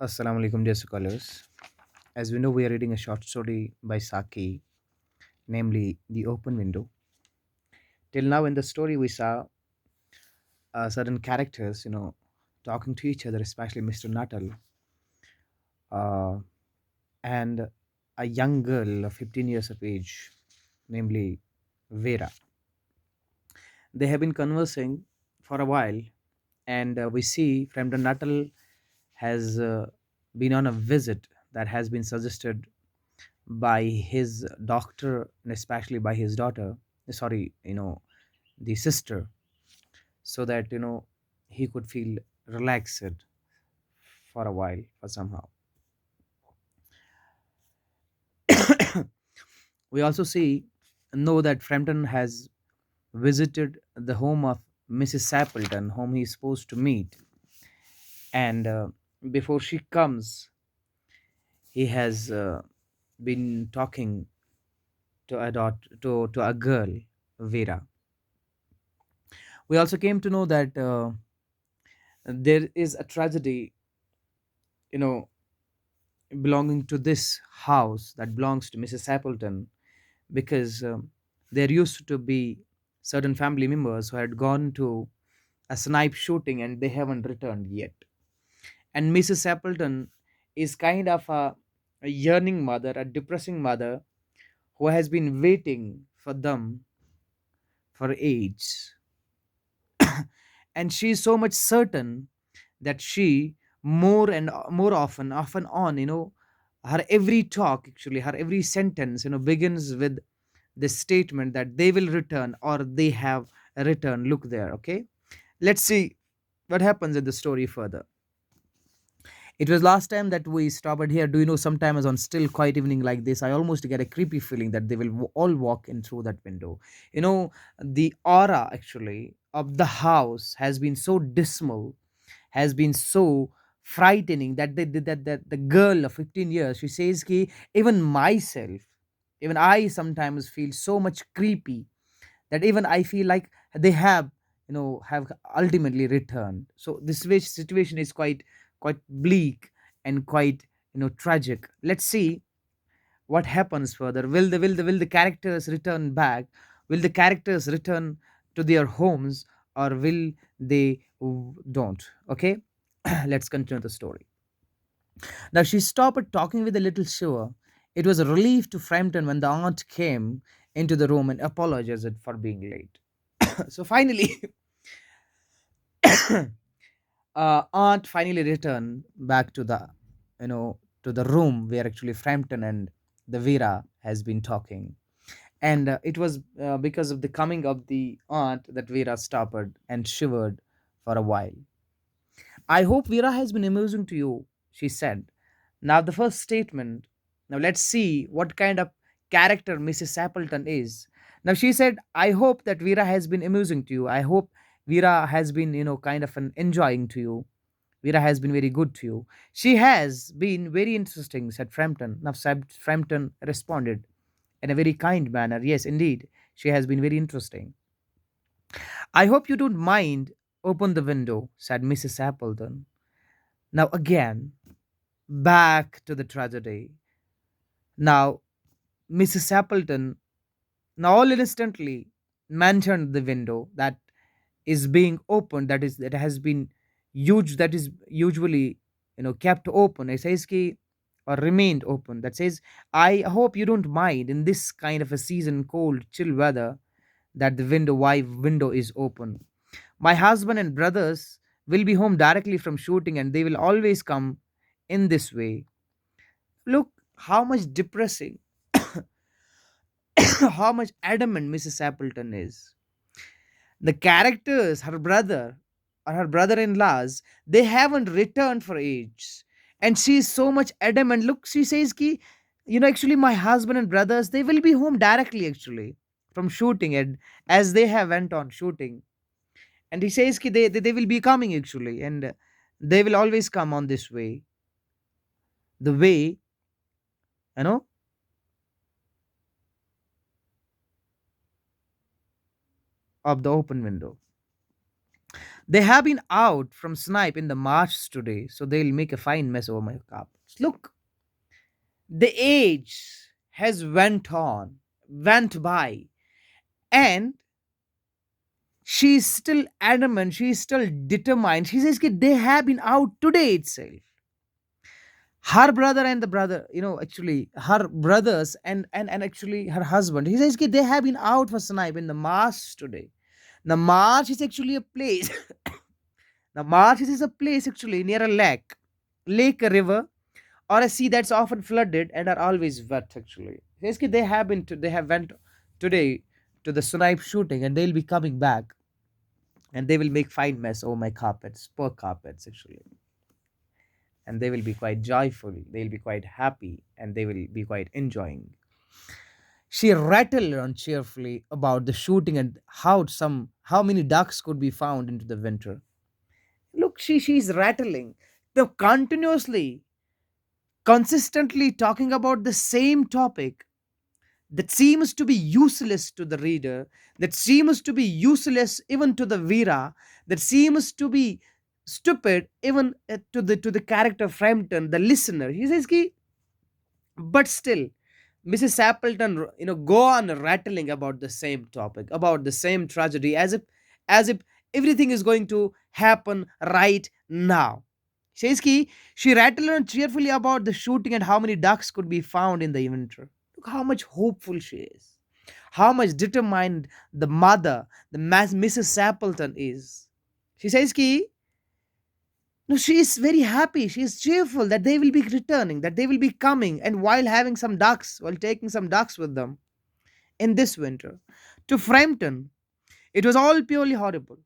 Assalamu alaikum, dear scholars. As we know, we are reading a short story by Saki, namely The Open Window. Till now, in the story, we saw certain characters, talking to each other, especially Mr. Nuttel uh, and a young girl of 15 years of age, namely Vera. They have been conversing for a while, and we see Fremden Nuttel has been on a visit that has been suggested by his doctor and especially by his daughter, sorry, the sister, so that he could feel relaxed for a while, for somehow. We also know that Frampton has visited the home of Mrs. Sappleton, whom he's supposed to meet, and before she comes, he has been talking to a girl, Vera. We also came to know that there is a tragedy, you know belonging to this house that belongs to Mrs. Sappleton, because there used to be certain family members who had gone to a snipe shooting and they haven't returned yet. And Mrs. Sappleton is kind of a yearning mother, a depressing mother, who has been waiting for them for age. And she is so much certain that she more and more often on, her every talk, actually her every sentence, begins with this statement that they will return or they have returned. Look there, okay? Let's see what happens in the story further. It was last time that we stopped here. Do you know, sometimes on still quiet evening like this, I almost get a creepy feeling that they will all walk in through that window. You know, the aura actually of the house has been so dismal, has been so frightening that that the girl of 15 years, she says ki, even myself, even I sometimes feel so much creepy that even I feel like they have ultimately returned. So this situation is quite bleak and quite tragic. Let's see what happens further. Will the characters return back? Will the characters return to their homes, or will they don't? Okay, let's continue the story. Now she stopped talking with a little shiver. It was a relief to Frampton when the aunt came into the room and apologized for being late. So finally, aunt finally returned back to the room where actually Frampton and the Vera has been talking. And it was because of the coming of the aunt that Vera stopped and shivered for a while. I hope Vera has been amusing to you, she said. Now, the first statement. Now, let's see what kind of character Mrs. Sappleton is. Now, she said, I hope that Vera has been amusing to you. I hope Vera has been, kind of an enjoying to you. Vera has been very good to you. She has been very interesting, said Frampton. Now, Frampton responded in a very kind manner. Yes, indeed, she has been very interesting. I hope you don't mind. Open the window, said Mrs. Appleton. Now, again, back to the tragedy. Now, Mrs. Appleton now all instantly mentioned the window that is being opened, that has been huge, that is usually kept open. It says ki, or remained open. That says, I hope you don't mind in this kind of a season, cold, chill weather, that the window is open. My husband and brothers will be home directly from shooting and they will always come in this way. Look how much depressing, how much adamant Mrs. Appleton is. The characters, her brother or her brother-in-laws, they haven't returned for age. And she is so much adamant. Look, she says ki, actually my husband and brothers, they will be home directly actually from shooting, and as they have went on shooting. And he says ki they will be coming actually, and they will always come on this way. The way, you know, of the open window. They have been out from snipe in the marsh today, so they'll make a fine mess over my carpets. Look, the age has went by, and she's still adamant, she's still determined. She says, "Ki, they have been out today itself." Her brother and the brother, actually her brothers and actually her husband, he says, "Ki, they have been out for snipe in the marsh today." The marsh is actually a place. The marsh is a place actually near a lake, a river, or a sea that's often flooded and are always wet. Actually, basically they have went today to the snipe shooting, and they'll be coming back, and they will make fine mess over my carpets, poor carpets actually, and they will be quite joyful. They'll be quite happy, and they will be quite enjoying. She rattled on cheerfully about the shooting and how many ducks could be found into the winter. Look, she's rattling. They're continuously, consistently talking about the same topic that seems to be useless to the reader, that seems to be useless even to the Vera, that seems to be stupid even to the character Frampton, the listener. He says, "Ki, but still, Mrs. Sappleton, go on rattling about the same topic, about the same tragedy, as if everything is going to happen right now." Says ki, she rattled on cheerfully about the shooting and how many ducks could be found in the winter. Look how much hopeful she is. How much determined the mother, Mrs. Sappleton is. She says ki, no, she is very happy. She is cheerful that they will be returning, that they will be coming, and while taking some ducks with them in this winter. To Frampton, it was all purely horrible.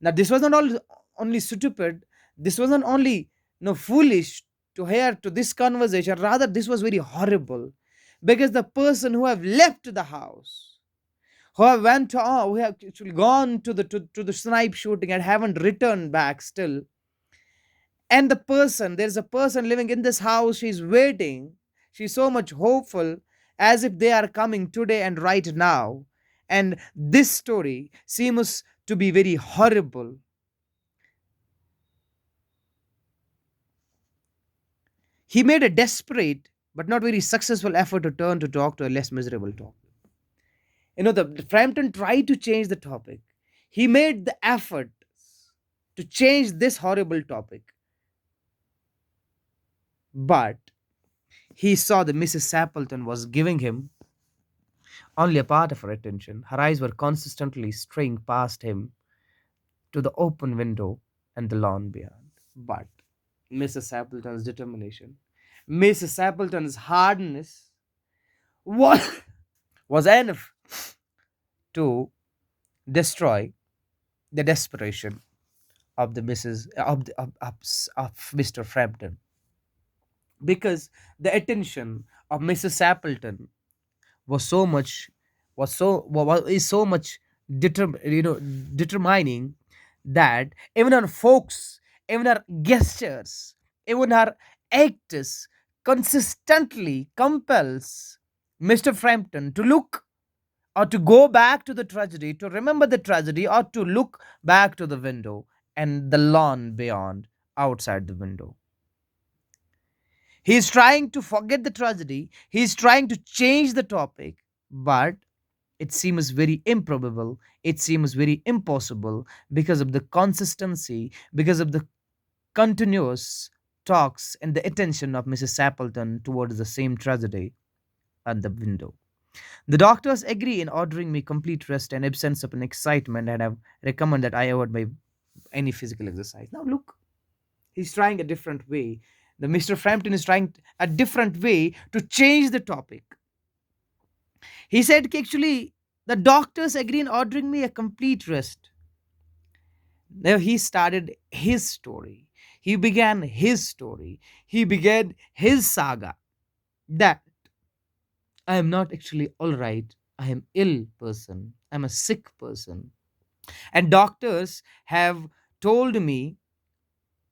Now, this was not only stupid, this was not only foolish to hear to this conversation, rather, this was very horrible because the person who have left the house, who have actually gone to the snipe shooting and haven't returned back still, and there's a person living in this house, she's waiting, she's so much hopeful, as if they are coming today and right now, and this story seems to be very horrible. He made a desperate but not very successful effort to turn to talk to a less miserable topic. The Frampton tried to change the topic. He made the effort to change this horrible topic, but he saw that Mrs. Sappleton was giving him only a part of her attention. Her eyes were consistently straying past him to the open window and the lawn beyond. But Mrs. Sappleton's determination, Mrs. Sappleton's hardness was, was enough to destroy the desperation of the Mrs. of Mr. Frampton, because the attention of Mrs. Sappleton was so much is so much determining that even our folks, even our gestures, even our acts consistently compels Mr. Frampton to look or to go back to the tragedy, to remember the tragedy, or to look back to the window and the lawn beyond, outside the window. He is trying to forget the tragedy, he is trying to change the topic, but it seems very improbable, it seems very impossible because of the consistency, because of the continuous talks and the attention of Mrs. Sappleton towards the same tragedy at the window. The doctors agree in ordering me complete rest and absence of an excitement, and have recommend that I avoid my any physical exercise. Now look, he's trying a different way. The Mr. Frampton is trying a different way to change the topic. He said, actually, the doctors agree in ordering me a complete rest. Now he started his story. He began his story. He began his saga that I am not actually all right. I am ill person. I'm a sick person. And doctors have told me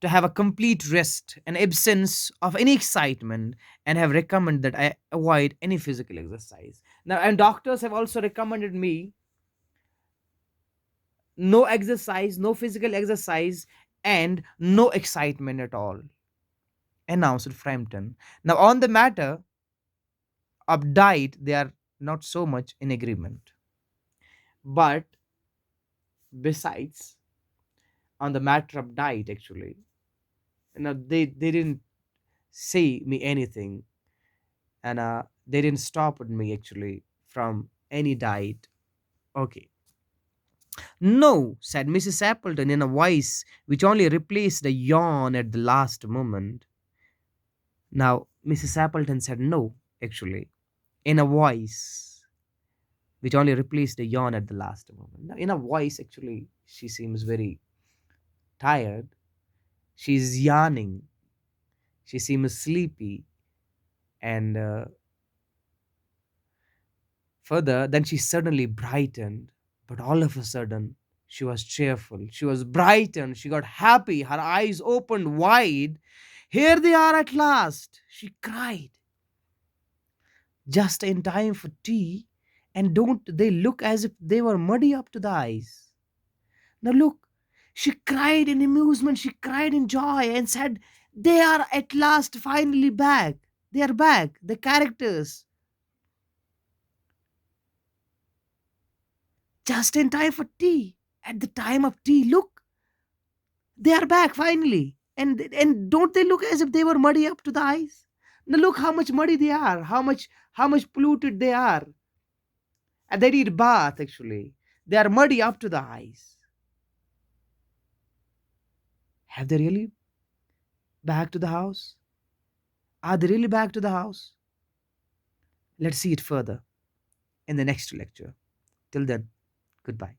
to have a complete rest, an absence of any excitement, and have recommended that I avoid any physical exercise. Now, and doctors have also recommended me No exercise, no physical exercise, and no excitement at all, announced Frampton. Now, on the matter of diet, they are not so much in agreement. But besides, on the matter of diet, actually, they didn't say me anything, and they didn't stop at me actually from any diet. Okay. No, said Mrs. Appleton in a voice which only replaced a yawn at the last moment. Now, Mrs. Appleton said no, actually, in a voice which only replaced a yawn at the last moment. Now, in a voice, actually, she seems very tired. She's yawning. She seems sleepy. And further, then she suddenly brightened. But all of a sudden, she was cheerful. She was brightened. She got happy. Her eyes opened wide. Here they are at last, she cried. Just in time for tea. And don't they look as if they were muddy up to the eyes? Now look, she cried in amusement, she cried in joy and said, they are at last finally back. They are back, the characters. Just in time for tea. At the time of tea, look, they are back finally. And don't they look as if they were muddy up to the eyes? Now look how much muddy they are, how much polluted they are. And they need bath actually. They are muddy up to the eyes. Have they really back to the house? Are they really back to the house? Let's see it further in the next lecture. Till then, goodbye.